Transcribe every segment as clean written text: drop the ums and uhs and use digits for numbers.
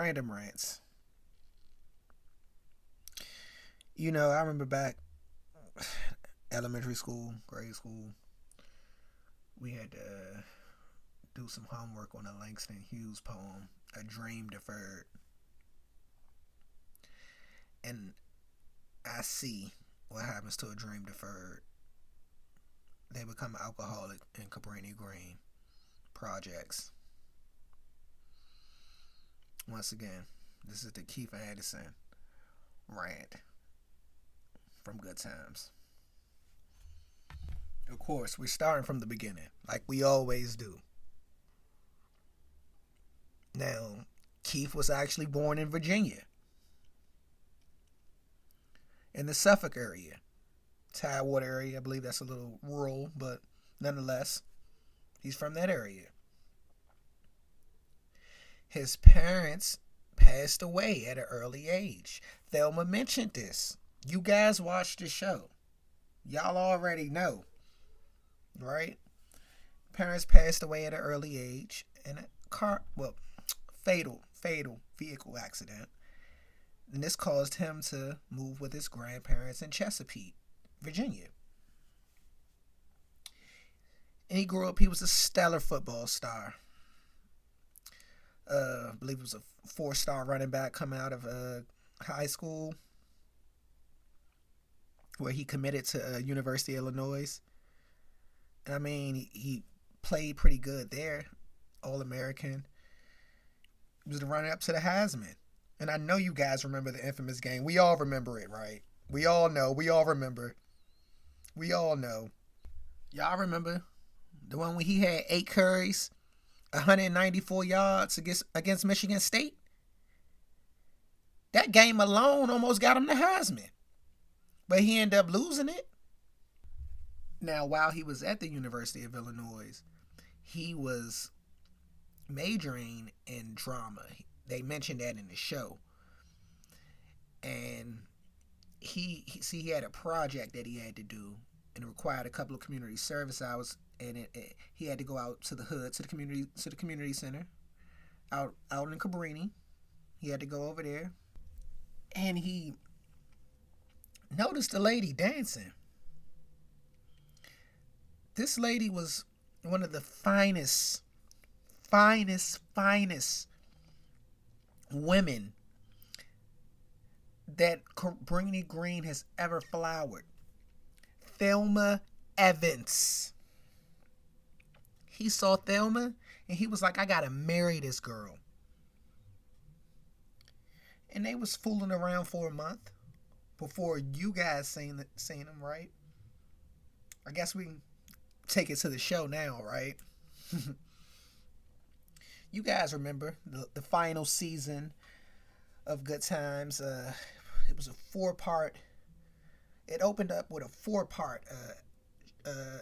Random rants. I remember back elementary school, grade school, we had to do some homework on a Langston Hughes poem, A Dream Deferred. And I see what happens to a dream deferred. They become alcoholic in Cabrini Green projects. Once again, this is the Keith Anderson rant from Good Times. Of course, we're starting from the beginning, like we always do. Now, Keith was actually born in Virginia, in the Suffolk area, Tidewater area. I believe that's a little rural, but nonetheless, he's from that area. His parents passed away at an early age. Thelma mentioned this. You guys watched the show. Y'all already know, right? Parents passed away at an early age in a fatal vehicle accident. And this caused him to move with his grandparents in Chesapeake, Virginia. And he grew up, he was a stellar football star. I believe it was a 4-star running back coming out of high school, where he committed to University of Illinois. And I mean, he played pretty good there, All-American. He was the runner-up to the Heisman. And I know you guys remember the infamous game. We all remember it, right? We all know. We all remember. We all know. Y'all remember the one where he had 8 carries, 194 yards against Michigan State? That game alone almost got him the Heisman. But he ended up losing it. Now, while he was at the University of Illinois, he was majoring in drama. They mentioned that in the show. And he had a project that he had to do, and it required a couple of community service hours, and he had to go out to the hood, to the community center, out in Cabrini. He had to go over there, and he noticed a lady dancing. This lady was one of the finest women that Cabrini Green has ever flowered. Thelma Evans. He saw Thelma and he was like, I gotta marry this girl. And they was fooling around for a month before you guys seen them, right? I guess we can take it to the show now, right? You guys remember the final season of Good Times. It was a 4-part. It opened up with a 4-part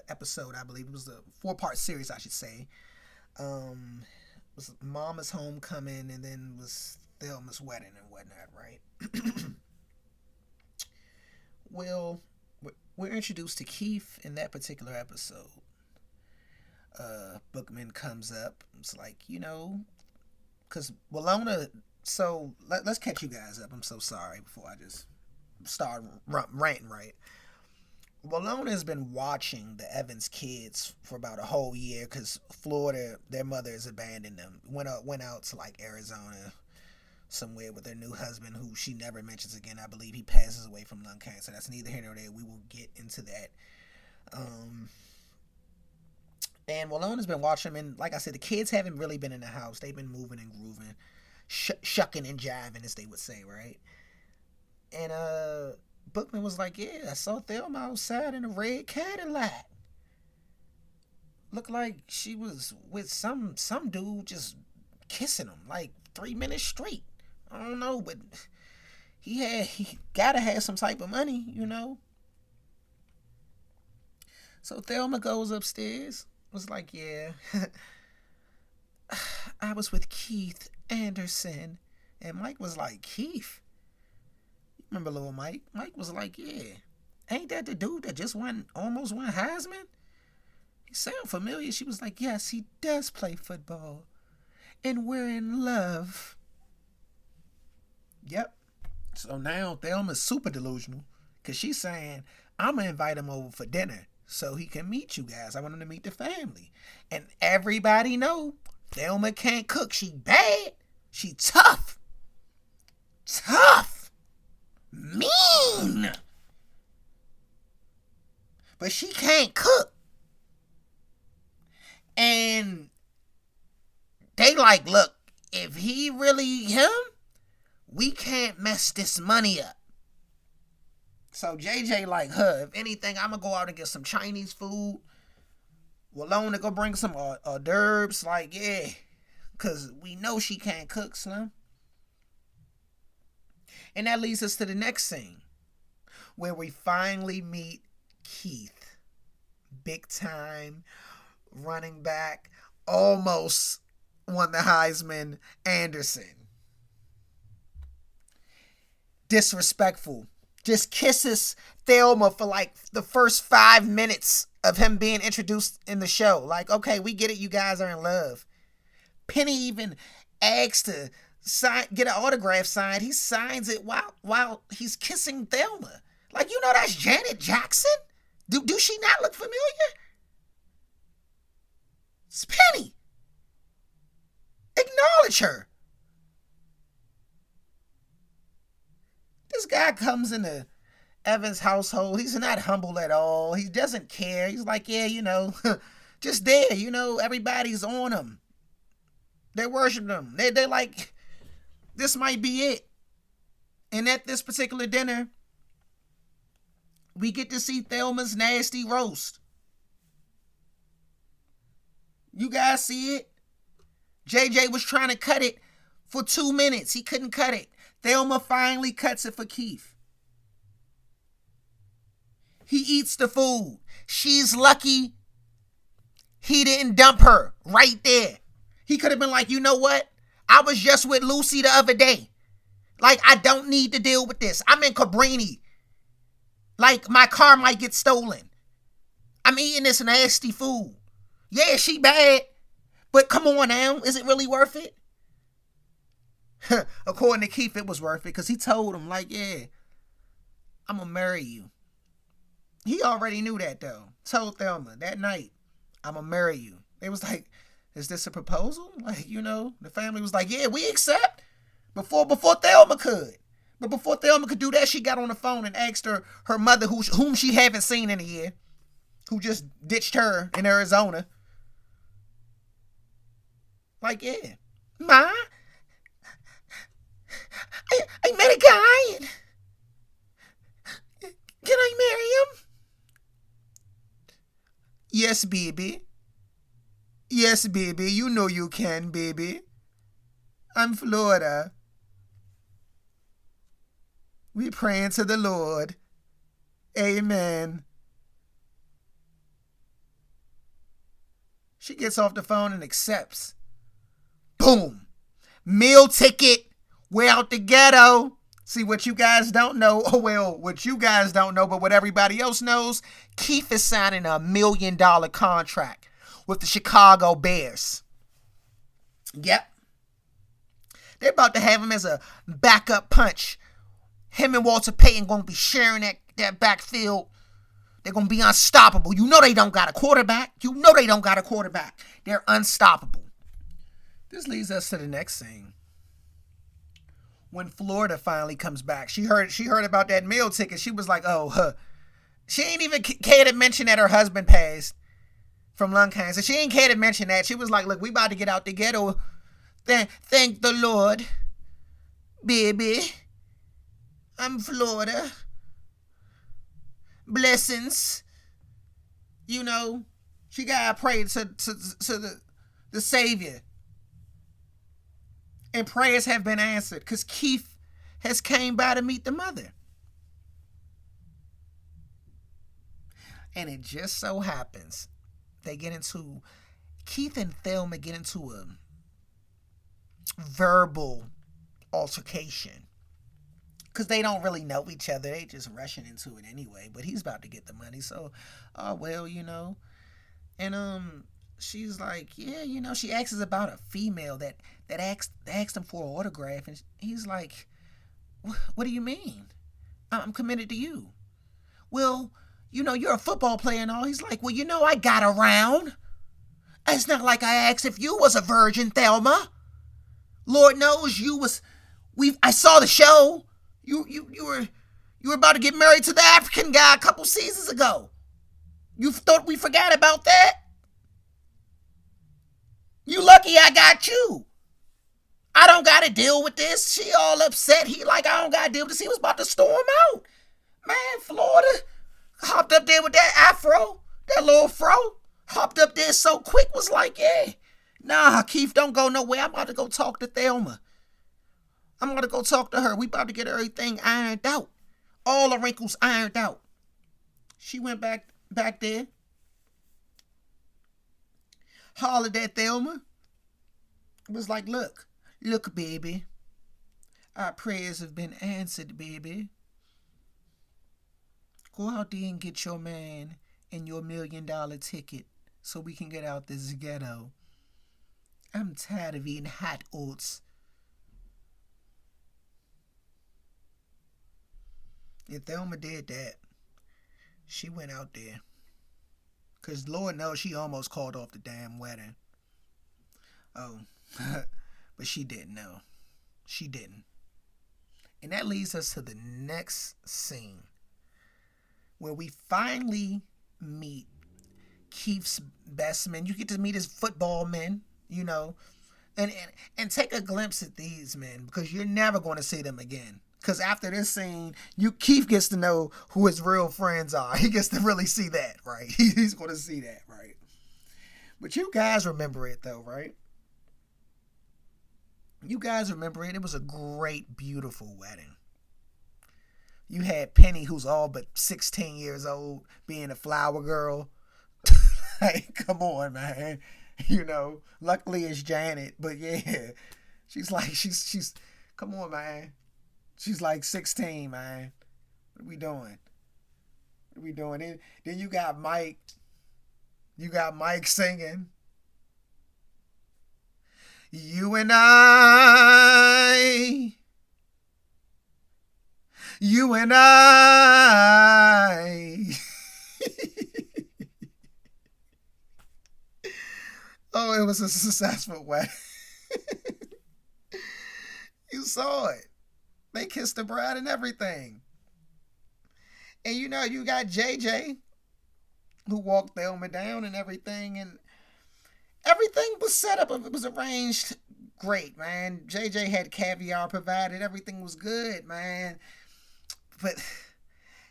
episode, I believe. It was a 4-part series, I should say. It was Mama's homecoming, and then was Thelma's wedding and whatnot, right? Well, we're introduced to Keith in that particular episode. Bookman comes up. It's like, because Walona. So let's catch you guys up. I'm so sorry before I just start ranting, right? Walona has been watching the Evans kids for about a whole year because Florida, their mother has abandoned them. Went out to like Arizona somewhere with their new husband, who she never mentions again. I believe he passes away from lung cancer. That's neither here nor there. We will get into that. And Walona's been watching them, and like I said, the kids haven't really been in the house. They've been moving and grooving, shucking and jiving, as they would say, right? And Bookman was like, yeah, I saw Thelma outside in a red Cadillac. Looked like she was with some dude just kissing him like 3 minutes straight. I don't know, but he gotta have some type of money, So Thelma goes upstairs. Was like, yeah, I was with Keith Anderson. And Mike was like, Keith? You remember little Mike? Mike was like, yeah. Ain't that the dude that just almost won Heisman? He sounded familiar. She was like, yes, he does play football. And we're in love. Yep. So now Thelma's super delusional because she's saying, I'm going to invite him over for dinner so he can meet you guys. I want him to meet the family. And everybody know Thelma can't cook. She bad. She tough. Tough. Mean. But she can't cook. And they like, look, if he really him, we can't mess this money up. So JJ like, if anything, I'm going to go out and get some Chinese food. Walona go bring some hors d'oeuvres. Like, yeah. Because we know she can't cook, Slim. And that leads us to the next scene. Where we finally meet Keith. Big time running back. Almost won the Heisman. Anderson. Disrespectful. Just kisses Thelma for like the first 5 minutes of him being introduced in the show. Like, okay, we get it. You guys are in love. Penny even asks to get an autograph signed. He signs it while he's kissing Thelma. Like, you know that's Janet Jackson? Do she not look familiar? It's Penny. Acknowledge her. This guy comes into Evan's household. He's not humble at all. He doesn't care. He's like, yeah, just there, everybody's on him. They worship him. They're like, this might be it. And at this particular dinner, we get to see Thelma's nasty roast. You guys see it? JJ was trying to cut it for 2 minutes. He couldn't cut it. Thelma finally cuts it for Keith. He eats the food. She's lucky he didn't dump her right there. He could have been like, you know what? I was just with Lucy the other day. Like, I don't need to deal with this. I'm in Cabrini. Like, my car might get stolen. I'm eating this nasty food. Yeah, she bad. But come on now. Is it really worth it? According to Keith, it was worth it because he told him, like, yeah, I'm going to marry you. He already knew that, though. Told Thelma that night, I'm going to marry you. They was like, is this a proposal? Like, the family was like, yeah, we accept. Before Thelma could. But before Thelma could do that, she got on the phone and asked her mother, whom she haven't seen in a year, who just ditched her in Arizona. Like, yeah. Ma, I met a guy. Can I marry him? Yes, baby. Yes, baby. You know you can, baby. I'm Florida. We praying to the Lord. Amen. She gets off the phone and accepts. Boom. Meal ticket. We're out the ghetto. See, what you guys don't know, what you guys don't know, but what everybody else knows, Keith is signing a $1 million contract with the Chicago Bears. Yep. They're about to have him as a backup punch. Him and Walter Payton going to be sharing that backfield. They're going to be unstoppable. You know they don't got a quarterback. They're unstoppable. This leads us to the next scene. When Florida finally comes back, she heard about that meal ticket. She was like, she ain't even care to mention that her husband passed from lung cancer. She ain't care to mention that. She was like, look, we about to get out the ghetto. Thank the Lord, baby. I'm Florida. Blessings. She got to pray to the Savior. And prayers have been answered because Keith has came by to meet the mother. And it just so happens Keith and Thelma get into a verbal altercation. Because they don't really know each other. They just rushing into it anyway. But he's about to get the money. So, And she's like, yeah, she asks about a female that asked him for an autograph. And he's like, What do you mean? I'm committed to you. Well, you're a football player and all. He's like, well, I got around. It's not like I asked if you was a virgin, Thelma. Lord knows you was. I saw the show. You were about to get married to the African guy a couple seasons ago. You thought we forgot about that? You lucky I got you. I don't got to deal with this. She all upset. He like, I don't got to deal with this. He was about to storm out. Man, Florida hopped up there with that afro, that little fro. Hopped up there so quick, was like, yeah. Nah, Keith, don't go nowhere. I'm about to go talk to Thelma. I'm going to go talk to her. We about to get everything ironed out. All the wrinkles ironed out. She went back there. Hollered at Thelma. It was like, look, baby. Our prayers have been answered, baby. Go out there and get your man and your $1 million ticket so we can get out this ghetto. I'm tired of eating hot oats. If Thelma did that, she went out there. Because Lord knows she almost called off the damn wedding. Oh, but she didn't know. She didn't. And that leads us to the next scene, where we finally meet Keith's best men. You get to meet his football men, and take a glimpse at these men, because you're never going to see them again. Because after this scene, Keith gets to know who his real friends are. He gets to really see that, right? He's going to see that, right? But you guys remember it, though, right? You guys remember it. It was a great, beautiful wedding. You had Penny, who's all but 16 years old, being a flower girl. Like, come on, man. Luckily it's Janet, but yeah. She's like, come on, man. She's like 16, man. What are we doing? Then you got Mike. You got Mike singing. You and I. Oh, it was a successful wedding. You saw it. They kissed the bride and everything. And you got JJ, who walked Thelma down and everything. And everything was set up. It was arranged great, man. JJ had caviar provided. Everything was good, man. But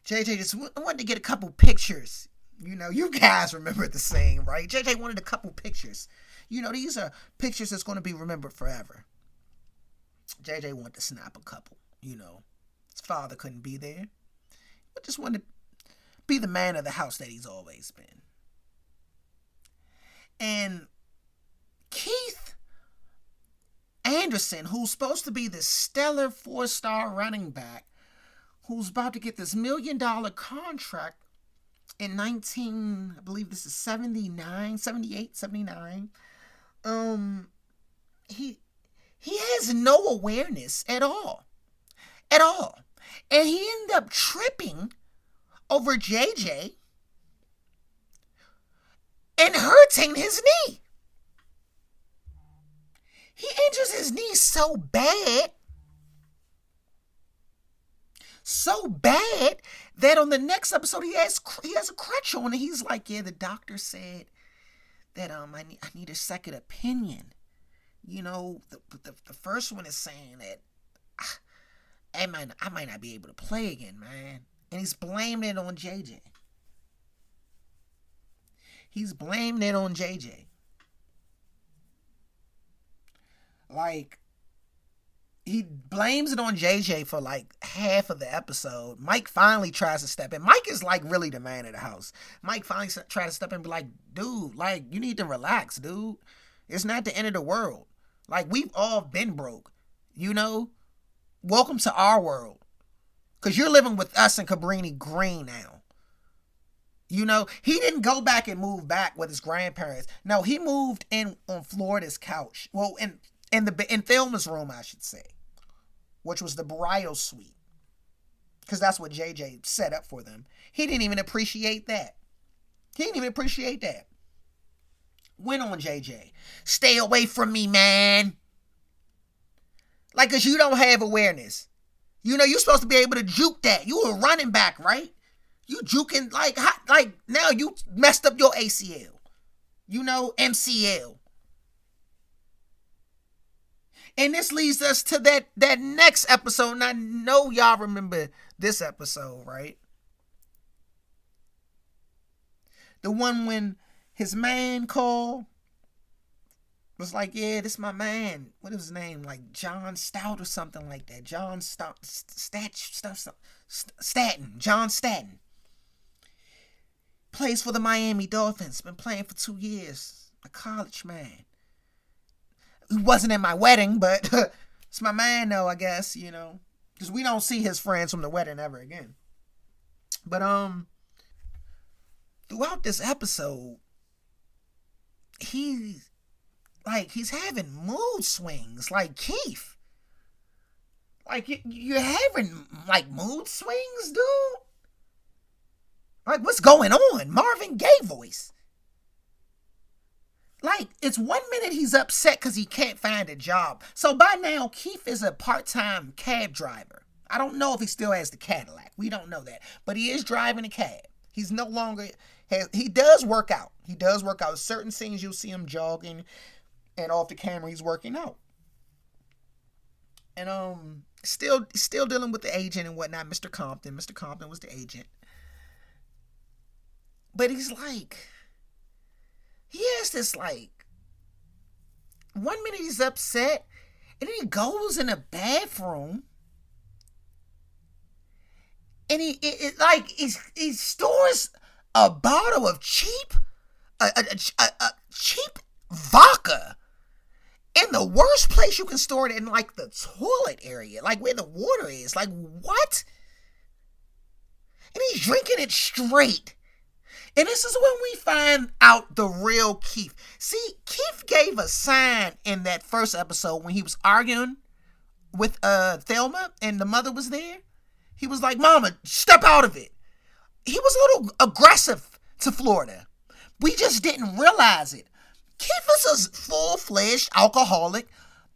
JJ just wanted to get a couple pictures. You guys remember the scene, right? JJ wanted a couple pictures. These are pictures that's going to be remembered forever. JJ wanted to snap a couple. His father couldn't be there. But just wanted to be the man of the house that he's always been. And Keith Anderson, who's supposed to be this stellar 4-star running back, who's about to get this $1 million contract in I believe this is 78, 79. He has no awareness at all. And he ended up tripping over JJ and hurting his knee. He injures his knee so bad that on the next episode he has a crutch on, and he's like, yeah, the doctor said that I need a second opinion. The first one is saying that I might not be able to play again, man. And he's blaming it on JJ. Like, he blames it on JJ for like half of the episode. Mike finally tries to step in. Mike is like really the man of the house. Mike finally tries to step in and be like, dude, like, you need to relax, dude. It's not the end of the world. Like, we've all been broke, Welcome to our world. Because you're living with us in Cabrini Green now. He didn't go back and move back with his grandparents. No, he moved in on Florida's couch. Well, in Thelma's room, I should say. which was the bridal suite, because that's what JJ set up for them. He didn't even appreciate that. Went on JJ. Stay away from me, man. Like, because you don't have awareness. You know, you're supposed to be able to juke that. You a running back, right? You juking, like now you messed up your ACL. You know, MCL. And this leads us to that next episode. And I know y'all remember this episode, right? The one when his man called. Was like, yeah, this is my man. What is his name? Like John Stout or something like that. John Staten. John Staten. Plays for the Miami Dolphins. Been playing for 2 years. A college man. He wasn't at my wedding, but it's my man though, I guess, you know. Because we don't see his friends from the wedding ever again. But throughout this episode, he's having mood swings, like Keith. Like, you're having, like, mood swings, dude? Like, what's going on? Marvin Gaye voice. Like, it's 1 minute he's upset because he can't find a job. So by now, Keith is a part-time cab driver. I don't know if he still has the Cadillac. We don't know that. But he is driving a cab. He's no longer... He does work out. Certain scenes you'll see him jogging... And off the camera, he's working out. And still dealing with the agent and whatnot, Mr. Compton. Mr. Compton was the agent. But he's like, he has this like, 1 minute he's upset, and then he goes in the bathroom, and he stores a bottle of cheap vodka. In the worst place you can store it, in like the toilet area, like where the water is. Like, what? And he's drinking it straight. And this is when we find out the real Keith. See, Keith gave a sign in that first episode when he was arguing with Thelma and the mother was there. He was like, Mama, step out of it. He was a little aggressive to Florida. We just didn't realize it. Keith is a full-fledged alcoholic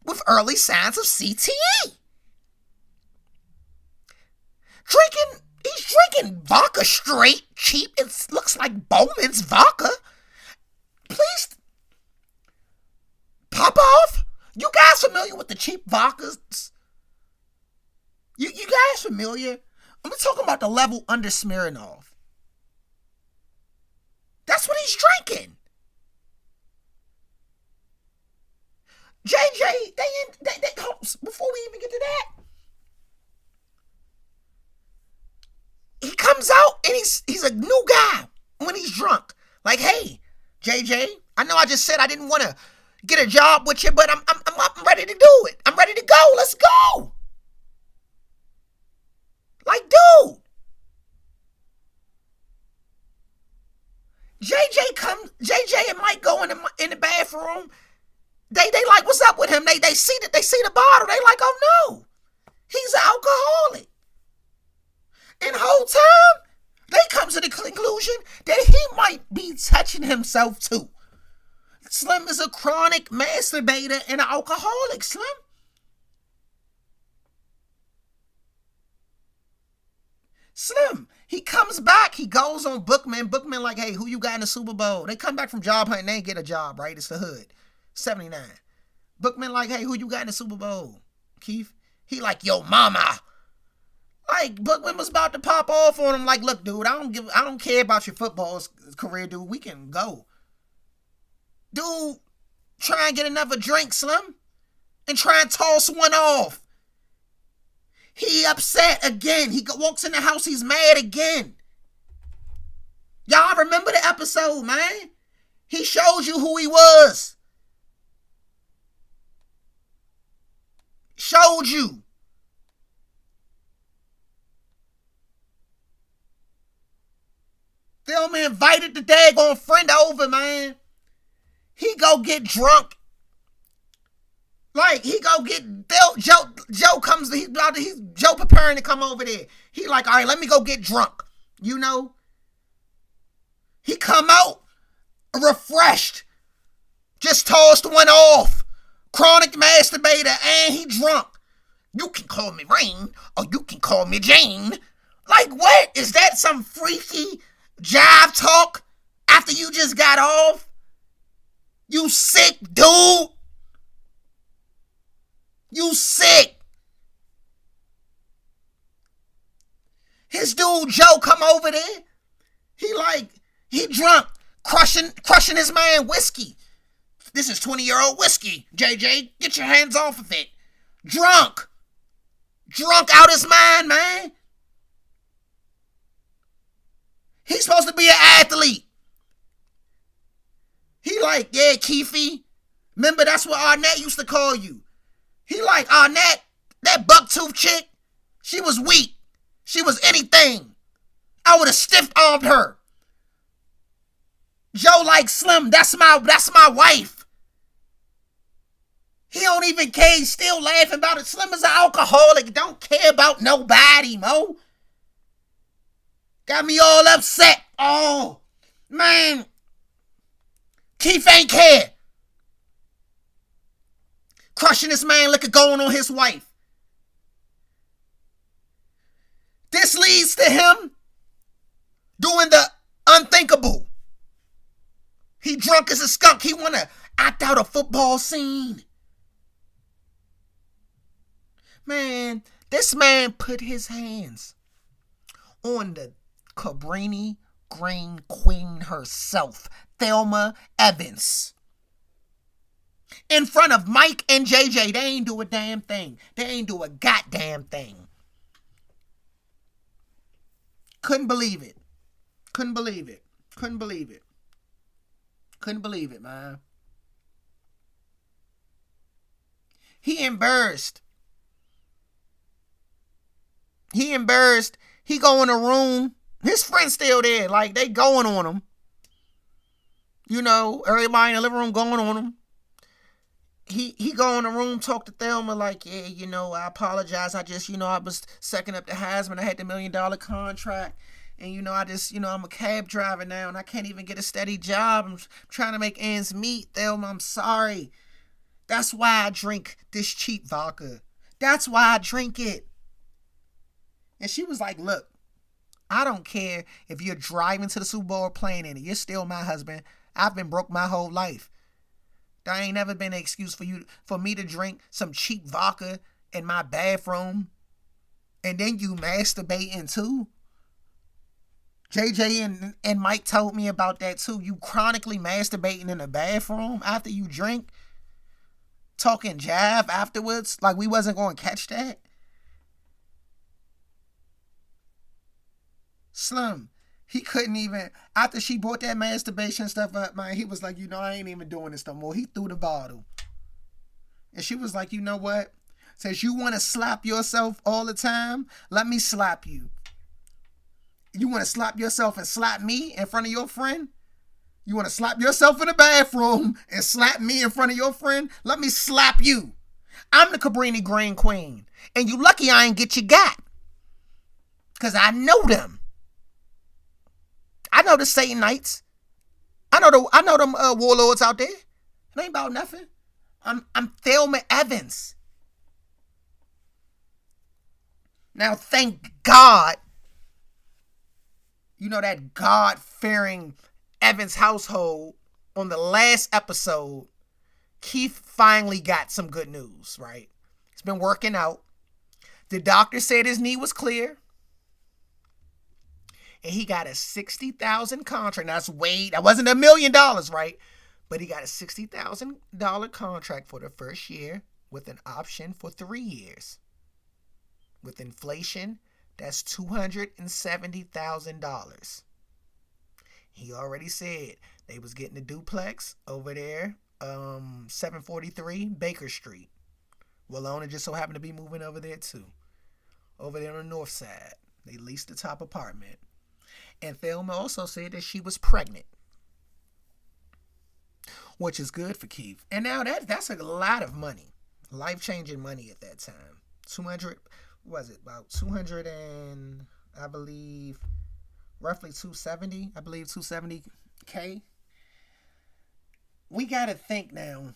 with early signs of CTE. He's drinking vodka straight, cheap. It looks like Bowman's vodka. Please pop off. You guys familiar with the cheap vodkas? You guys familiar? I'm talking about the level under Smirnoff. That's what he's drinking. JJ, they before we even get to that, he comes out and he's a new guy when he's drunk. Like, hey, JJ, I know I just said I didn't want to get a job with you, but I'm ready to do it. I'm ready to go. Let's go. Like, dude. JJ and Mike go in the bathroom. They like, what's up with him? They see the bottle. They like, oh no, he's an alcoholic. And the whole time, they come to the conclusion that he might be touching himself too. Slim is a chronic masturbator and an alcoholic, Slim. Slim, he comes back, he goes on Bookman. Bookman like, hey, who you got in the Super Bowl? They come back from job hunting, they ain't get a job, right? It's the hood. 79. Bookman like, hey, who you got in the Super Bowl? Keith? He like, yo, mama. Like, Bookman was about to pop off on him like, look, dude, I don't care about your football career, dude. We can go. Dude, try and get another drink, Slim. And try and toss one off. He upset again. He walks in the house, he's mad again. Y'all remember the episode, man? He showed you who he was. Showed you. Thelma invited the daggone friend over, man. He go get drunk. Like, he go get Bill. Joe comes. He's Joe preparing to come over there. He like, all right, let me go get drunk. You know. He come out refreshed. Just tossed one off. Chronic masturbator, and he drunk. You can call me Rain, or you can call me Jane. Like, what? Is that some freaky jive talk after you just got off? You sick, dude. You sick. His dude Joe come over there. He drunk, crushing his man whiskey. This is 20-year-old whiskey. JJ, get your hands off of it. Drunk out his mind, man. He's supposed to be an athlete. He like, yeah, Keefy. Remember, that's what Arnett used to call you. He like, Arnett, that bucktooth chick, she was weak. She was anything. I would have stiff-armed her. Joe like, Slim, that's my wife. He don't even care. He's still laughing about it. Slim is an alcoholic. Don't care about nobody, Mo. Got me all upset. Oh, man. Keith ain't care. Crushing this man, liquor going on his wife. This leads to him doing the unthinkable. He drunk as a skunk. He want to act out a football scene. Man, this man put his hands on the Cabrini Green Queen herself, Thelma Evans. In front of Mike and JJ, they ain't do a damn thing. They ain't do a goddamn thing. Couldn't believe it. Couldn't believe it. Couldn't believe it. Couldn't believe it, man. He embarrassed. He embarrassed. He go in a room. His friend's still there. Like, they going on him. You know, everybody in the living room going on him. He go in the room, talk to Thelma like, yeah, you know, I apologize. I just, I was second up to Heisman. I had the $1 million contract. And, I'm a cab driver now, and I can't even get a steady job. I'm trying to make ends meet. Thelma, I'm sorry. That's why I drink this cheap vodka. That's why I drink it. And she was like, look, I don't care if you're driving to the Super Bowl or playing in it. You're still my husband. I've been broke my whole life. There ain't never been an excuse for me to drink some cheap vodka in my bathroom. And then you masturbating too. JJ and Mike told me about that too. You chronically masturbating in the bathroom after you drink. Talking jive afterwards. Like we wasn't going to catch that. Slim, he couldn't even, after she brought that masturbation stuff up, man, he was like, I ain't even doing this no more. He threw the bottle. And she was like, you know what? Since you want to slap yourself all the time, let me slap you. You want to slap yourself and slap me in front of your friend? You want to slap yourself in the bathroom and slap me in front of your friend? Let me slap you. I'm the Cabrini Green Queen. And you lucky I ain't get you got. Because I know them. I know the Satanites. I know them warlords out there. It ain't about nothing. I'm Thelma Evans. Now, thank God, that God-fearing Evans household on the last episode, Keith finally got some good news, right? He's been working out. The doctor said his knee was clear. And he got a $60,000 contract. Now that wasn't $1 million, right? But he got a $60,000 contract for the first year with an option for 3 years. With inflation, that's $270,000. He already said they was getting a duplex over there, 743 Baker Street. Walona just so happened to be moving over there too. Over there on the north side. They leased the top apartment. And Thelma also said that she was pregnant. Which is good for Keith. And now that's a lot of money Life changing money at that time. 200, was it about 200 and I believe roughly 270? I believe 270K. We got to think now.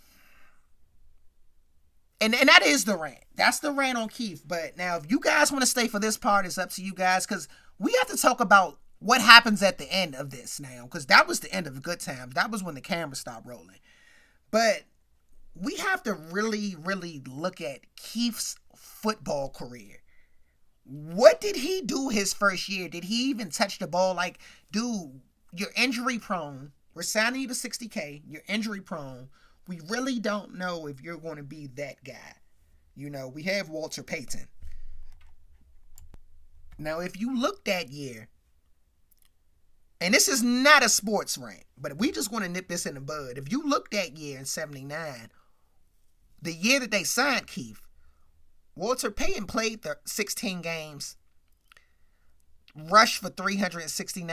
And that is the rant. That's the rant on Keith. But now, if you guys want to stay for this part, it's up to you guys. Because we have to talk about what happens at the end of this now. Because that was the end of Good Times. That was when the camera stopped rolling. But we have to really, really look at Keith's football career. What did he do his first year? Did he even touch the ball? Like, dude, you're injury prone. We're signing you to 60K. You're injury prone. We really don't know if you're going to be that guy. You know, we have Walter Payton. Now, if you look that year, and this is not a sports rant, but we just want to nip this in the bud. If you look that year in 79, the year that they signed Keith, Walter Payton played the 16 games, rushed for 369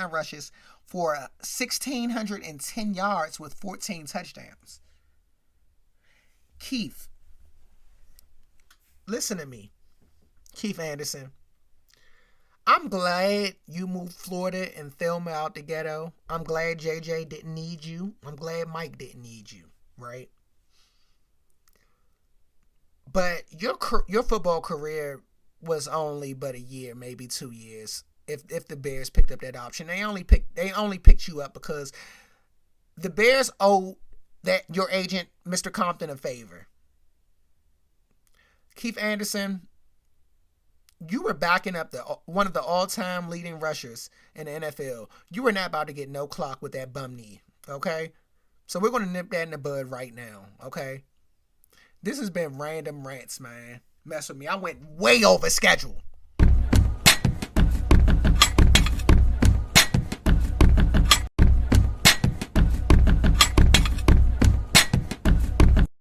rushes for 1,610 yards with 14 touchdowns. Keith, listen to me. Keith Anderson, I'm glad you moved Florida and Thelma out the ghetto. I'm glad JJ didn't need you. I'm glad Mike didn't need you, right? But your football career was only but a year, maybe 2 years. If the Bears picked up that option, they only picked you up because the Bears owed that your agent, Mr. Compton, a favor. Keith Anderson, you were backing up one of the all-time leading rushers in the NFL. You were not about to get no clock with that bum knee, okay? So we're going to nip that in the bud right now, okay? This has been Random Rants, man. Mess with me. I went way over schedule.